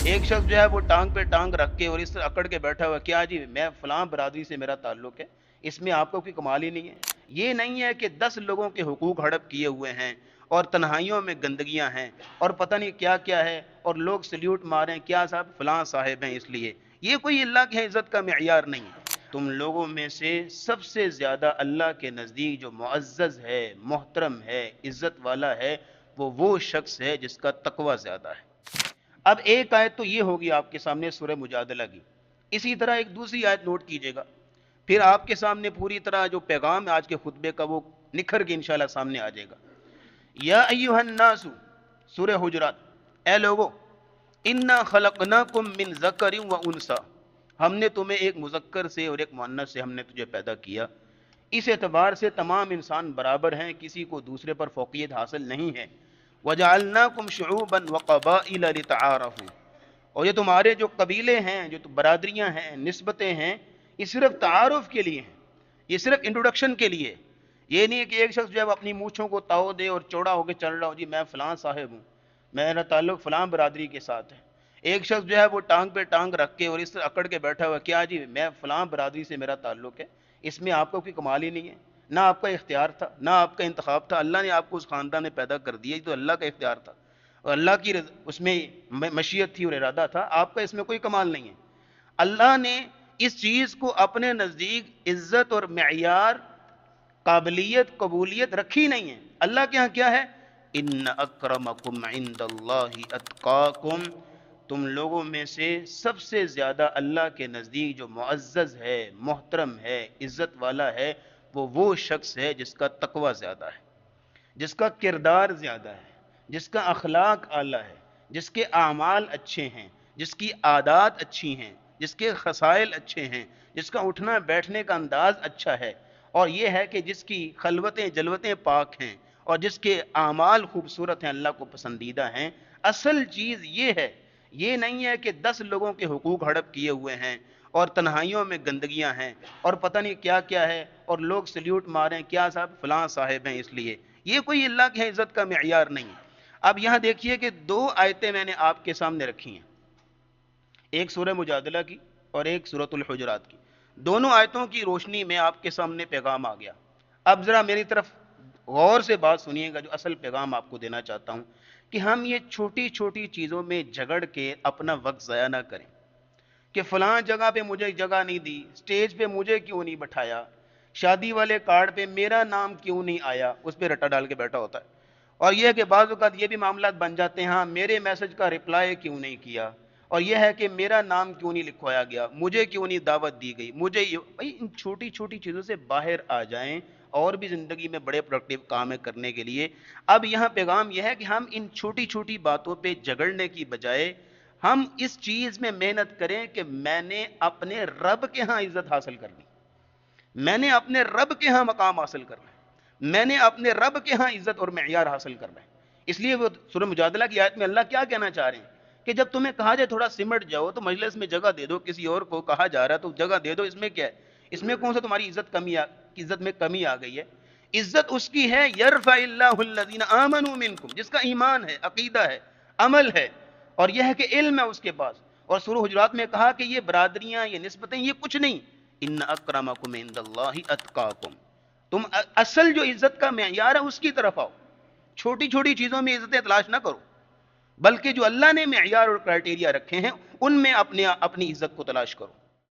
ایک شخص جو ہے وہ ٹانگ پہ ٹانگ رکھ کے اور اس طرح اکڑ کے بیٹھا ہوا، کیا جی میں فلاں برادری سے میرا تعلق ہے، اس میں آپ کو کوئی کمال ہی نہیں ہے؟ یہ نہیں ہے کہ 10 لوگوں کے حقوق ہڑپ کیے ہوئے ہیں اور تنہائیوں میں گندگیاں ہیں اور پتہ نہیں کیا کیا ہے اور لوگ سلیوٹ ماریں کیا صاحب فلاں صاحب ہیں اس لیے، یہ کوئی اللہ کی عزت کا معیار نہیں ہے۔ تم لوگوں میں سے سب سے زیادہ اللہ کے نزدیک جو معزز ہے، محترم ہے، عزت والا ہے، وہ شخص ہے جس کا تقوی زیادہ ہے۔ اب ایک آیت تو یہ ہوگی آپ کے سامنے سورہ مجادلہ کی، اسی طرح ایک دوسری آیت نوٹ کیجئے گا، پھر آپ کے سامنے پوری طرح جو پیغام ہے آج کے خطبے کا وہ نکھر کے انشاءاللہ سامنے آ جائے گا۔ یا ایہا الناس، سورہ حجرات، اے لوگو، انا خلقناکم من ذکر و انثی، ہم نے تمہیں ایک مذکر سے اور ایک مؤنث سے ہم نے تجھے پیدا کیا، اس اعتبار سے تمام انسان برابر ہیں، کسی کو دوسرے پر فوقیت حاصل نہیں ہے۔ وَجَعَلْنَاكُمْ شُعُوبًا وَقَبَائِلَ لِتَعَارَفُوا، اور یہ تمہارے جو قبیلے ہیں، جو برادریاں ہیں، نسبتیں ہیں، یہ صرف تعارف کے لیے ہیں، یہ صرف انٹروڈکشن کے لیے۔ یہ نہیں ہے کہ ایک شخص جو ہے وہ اپنی مونچھوں کو تاؤ دے اور چوڑا ہو کے چل رہا ہو، جی میں فلاں صاحب ہوں، میرا تعلق فلاں برادری کے ساتھ ہے۔ ایک شخص جو ہے وہ ٹانگ پہ ٹانگ رکھ کے اور اس طرح اکڑ کے بیٹھا ہوا، کیا جی میں فلاں برادری سے میرا تعلق ہے، اس میں آپ کو کوئی کمال ہی نہیں ہے؟ نہ آپ کا اختیار تھا، نہ آپ کا انتخاب تھا، اللہ نے آپ کو اس خاندان میں پیدا کر دیا، یہ تو اللہ کا اختیار تھا اور اللہ کی اس میں مشیت تھی اور ارادہ تھا، آپ کا اس میں کوئی کمال نہیں ہے۔ اللہ نے اس چیز کو اپنے نزدیک عزت اور معیار، قابلیت، قبولیت رکھی نہیں ہے۔ اللہ کے ہاں کیا ہے؟ ان اکرمکم عند اللہ اتقاکم، تم لوگوں میں سے سب سے زیادہ اللہ کے نزدیک جو معزز ہے، محترم ہے، عزت والا ہے، وہ شخص ہے جس کا تقوی زیادہ ہے، جس کا کردار زیادہ ہے، جس کا اخلاق اعلیٰ ہے، جس کے اعمال اچھے ہیں، جس کی عادات اچھی ہیں، جس کے خصائل اچھے ہیں، جس کا اٹھنا بیٹھنے کا انداز اچھا ہے، اور یہ ہے کہ جس کی خلوتیں جلوتیں پاک ہیں اور جس کے اعمال خوبصورت ہیں، اللہ کو پسندیدہ ہیں۔ اصل چیز یہ ہے، یہ نہیں ہے کہ 10 لوگوں کے حقوق ہڑپ کیے ہوئے ہیں اور تنہائیوں میں گندگیاں ہیں اور پتہ نہیں کیا کیا ہے اور لوگ سلیوٹ ماریں کیا صاحب فلاں صاحب ہیں اس لیے، یہ کوئی اللہ کی عزت کا معیار نہیں ہے۔ اب یہاں دیکھیے کہ 2 آیتیں میں نے آپ کے سامنے رکھی ہیں، ایک سورہ مجادلہ کی اور ایک سورۃ الحجرات کی، دونوں آیتوں کی روشنی میں آپ کے سامنے پیغام آ گیا۔ اب ذرا میری طرف غور سے بات سنیے گا، جو اصل پیغام آپ کو دینا چاہتا ہوں کہ ہم یہ چھوٹی چھوٹی چیزوں میں جھگڑ کے اپنا وقت ضائع نہ کریں کہ فلاں جگہ پہ مجھے جگہ نہیں دی، سٹیج پہ مجھے کیوں نہیں بٹھایا، شادی والے کارڈ پہ میرا نام کیوں نہیں آیا، اس پہ رٹا ڈال کے بیٹھا ہوتا ہے۔ اور یہ ہے کہ بعض اوقات یہ بھی معاملات بن جاتے ہیں، ہاں میرے میسج کا رپلائی کیوں نہیں کیا، اور یہ ہے کہ میرا نام کیوں نہیں لکھوایا گیا، مجھے کیوں نہیں دعوت دی گئی، مجھے بھائی ان چھوٹی چھوٹی چیزوں سے باہر آ جائیں، اور بھی زندگی میں بڑے پروڈکٹیو کام ہے کرنے کے لیے۔ اب یہاں پیغام یہ ہے کہ ہم ان چھوٹی چھوٹی باتوں پہ جھگڑنے کی بجائے ہم اس چیز میں محنت کریں کہ میں نے اپنے رب کے ہاں عزت حاصل کرنی، میں نے اپنے رب کے ہاں مقام حاصل کرنا ہے، میں نے اپنے رب کے ہاں عزت اور معیار حاصل کرنا ہے۔ اس لیے وہ سورہ مجادلہ کی آیت میں اللہ کیا کہنا چاہ رہے ہیں کہ جب تمہیں کہا جائے تھوڑا سمٹ جاؤ تو مجلس میں جگہ دے دو، کسی اور کو کہا جا رہا ہے تو جگہ دے دو، اس میں کیا ہے؟ اس میں کون سا تمہاری عزت میں کمی آ گئی ہے؟ عزت اس کی ہے یرفع اللہ الذین آمنوا منکم، جس کا ایمان ہے، عقیدہ ہے، عمل ہے، اور یہ ہے کہ علم ہے اس کے پاس۔ اور سورہ حجرات میں کہا کہ یہ برادریاں، یہ نسبتیں، یہ کچھ نہیں، ان اکرمکم عند اللہ اتقاکم، تم اصل جو عزت کا معیار ہے اس کی طرف آؤ، چھوٹی چھوٹی چیزوں میں عزتیں تلاش نہ کرو، بلکہ جو اللہ نے معیار اور کرائٹیریا رکھے ہیں ان میں اپنی عزت کو تلاش کرو۔